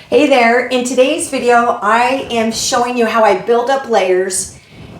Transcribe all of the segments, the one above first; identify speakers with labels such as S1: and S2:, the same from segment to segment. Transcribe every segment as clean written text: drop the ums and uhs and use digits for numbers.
S1: Hey there, in today's video I am showing you how I build up layers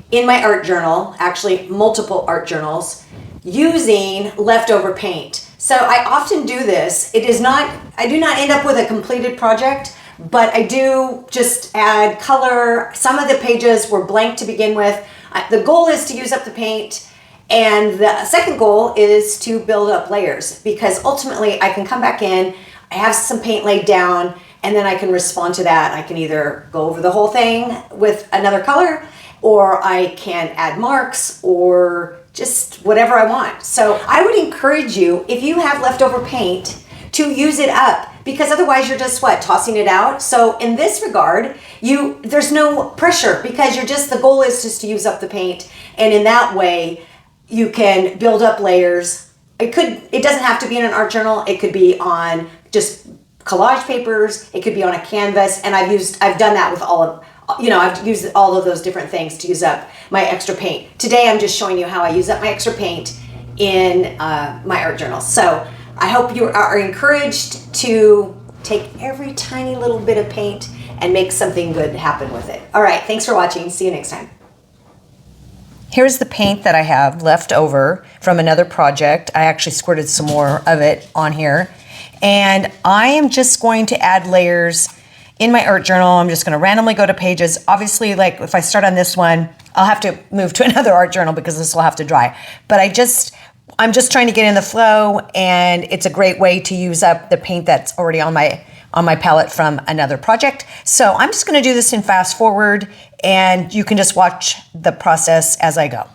S1: in my art journal, actually multiple art journals, using leftover paint. So I often do this. I do not end up with a completed project, but I do just add color. Some of the pages were blank to begin with. The goal is to use up the paint, and the second goal is to build up layers, because ultimately I can come back in, I have some paint laid down, and then I can respond to that. I can either go over the whole thing with another color, or I can add marks, or just whatever I want. So I would encourage you, if you have leftover paint, to use it up, because otherwise you're just tossing it out. So in this regard, there's no pressure, because the goal is just to use up the paint, and in that way you can build up layers. It doesn't have to be in an art journal. It could be on just collage papers, it could be on a canvas, and I've done that with I've used all of those different things to use up my extra paint. Today I'm just showing you how I use up my extra paint in my art journal. So I hope you are encouraged to take every tiny little bit of paint and make something good happen with it. All right, thanks for watching. See you next time. Here's the paint that I have left over from another project. I actually squirted some more of it on here. And I am just going to add layers in my art journal. I'm just going to randomly go to pages. Obviously, like if I start on this one, I'll have to move to another art journal because this will have to dry. But I'm just trying to get in the flow, and it's a great way to use up the paint that's already on my palette from another project. So I'm just going to do this in fast forward, and you can just watch the process as I go.